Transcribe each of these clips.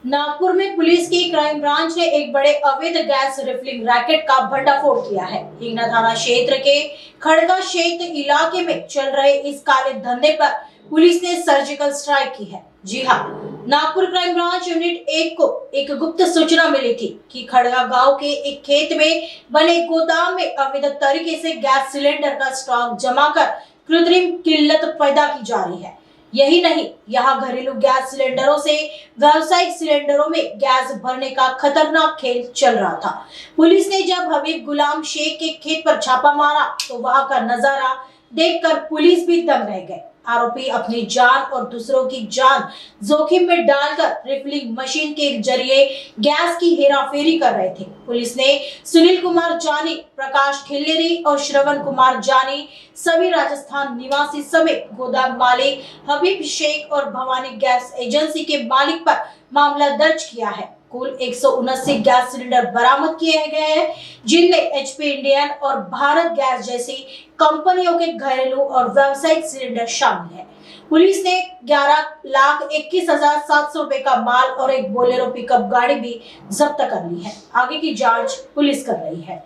नागपुर में पुलिस की crime branch ने एक बड़े अवैध गैस रिफिलिंग रैकेट का भंडाफोड़ किया है। हिंगना थाना क्षेत्र के खड़गा क्षेत्र इलाके में चल रहे इस काले धंधे पर पुलिस ने सर्जिकल स्ट्राइक की है। जी हां, नागपुर क्राइम ब्रांच यूनिट 1 को एक गुप्त सूचना मिली थी कि खड़गा गांव के एक खेत में बने गोदाम में अवैध तरीके से गैस सिलेंडर का स्टॉक जमा कर कृत्रिम किल्लत पैदा की जा रही है। यही नहीं, यहाँ घरेलू गैस सिलेंडरों से व्यावसायिक सिलेंडरों में गैस भरने का खतरनाक खेल चल रहा था। पुलिस ने जब हबीब गुलाम शेख के खेत पर छापा मारा तो वहां का नजारा देखकर पुलिस भी दंग रह गए। आरोपी अपनी जान और दूसरों की जान जोखिम में डालकर रिफिलिंग मशीन के जरिए गैस की हेराफेरी कर रहे थे। पुलिस ने सुनील कुमार जानी, प्रकाश खिल्लेरी और श्रवण कुमार जानी सभी राजस्थान निवासी समेत गोदाम मालिक हबीब शेख और भवानी गैस एजेंसी के मालिक पर मामला दर्ज किया है। कुल 179 गैस सिलेंडर बरामद किए गए हैं, जिनमें एचपी इंडियन और भारत गैस जैसी कंपनियों के घरेलू और व्यावसायिक सिलेंडर शामिल हैं। पुलिस ने 11,21,700 रुपए का माल और एक बोलेरो पिकअप गाड़ी भी जब्त कर ली है। आगे की जांच पुलिस कर रही है।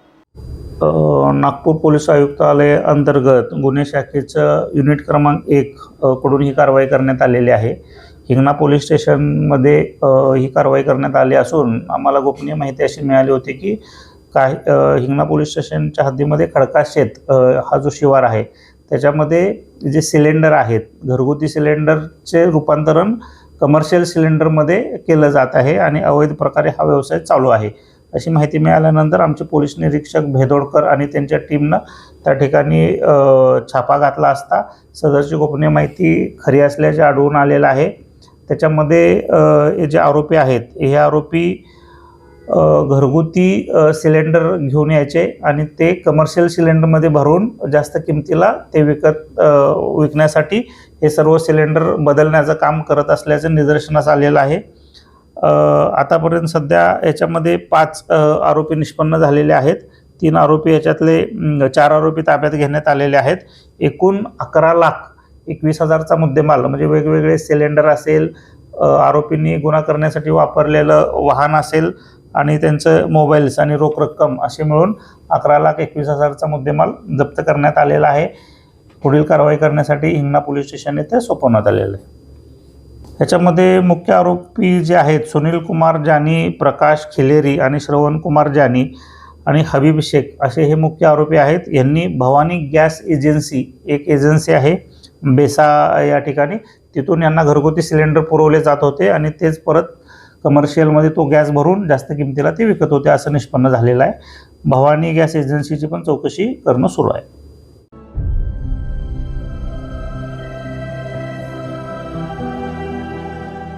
नागपूर पोलीस आयुक्तालय अंतर्गत गुन्हे शाखेचं युनिट क्रमांक 1 कडून ही कारवाई करण्यात आलेली आहे। हिंगणा पोलीस स्टेशनमध्ये ही कारवाई करण्यात आली असून आम्हाला गोपनीय माहिती अशी मिळाली होती की हिंगणा पोलीस स्टेशनच्या हद्दीमध्ये खडकाशेत हा जो शिवार आहे त्याच्यामध्ये जे सिलेंडर आहेत घरगुती सिलेंडरचे रूपांतरण कमर्शियल सिलेंडरमध्ये केलं जात आहे आणि अवैध प्रकारे हा व्यवसाय चालू आहे अशी माहिती मिळाल्यानंतर आमचे पोलीस निरीक्षक भेदोडकर आणि त्यांच्या टीमनं त्या ठिकाणी छापा घातला असता सदरची गोपनीय माहिती खरी असल्याचे आढळून आलेलं आहे। त्याच्यामध्ये जे आरोपी आहेत हे आरोपी घरगुती सिलेंडर घेऊन यायचे आणि ते कमर्शियल सिलेंडरमध्ये भरून जास्त किमतीला ते विकण्यासाठी हे सर्व सिलेंडर बदलण्याचं काम करत असल्याचं निदर्शनास आलेलं आहे। आतापर्यंत सध्या याच्यामध्ये 5 आरोपी निष्पन्न झालेले आहेत। 3 आरोपी याच्यातले 4 आरोपी ताब्यात घेण्यात आलेले आहेत। एकूण 11,21,000चा मुद्देमाल म्हणजे वेगवेगळे सिलेंडर असेल, आरोपींनी गुन्हा करण्यासाठी वापरलेलं वाहन असेल आणि त्यांचं मोबाईल्स आणि रोख रक्कम असे मिळून 11,21,000चा मुद्देमाल जप्त करण्यात आलेला आहे। पुढील कारवाई करण्यासाठी हिंगणा पोलीस स्टेशन येथे सोपवण्यात आलेलं आहे। याच्यामध्ये मुख्य आरोपी जे आहेत सुनील कुमार जानी, प्रकाश खिलेरी आणि श्रवण कुमार जानी आणि हबीब शेख असे हे मुख्य आरोपी आहेत। यांनी भवानी गॅस एजन्सी एक एजन्सी आहे बेसा या ठिकाणी, तिथून यांना घरगुती सिलेंडर पुरवले जात होते आणि तेच परत कमर्शियलमध्ये तो गॅस भरून जास्त किमतीला ते विकत होते असं निष्पन्न झालेलं आहे। भवानी गॅस एजन्सीची पण चौकशी करणं सुरू आहे।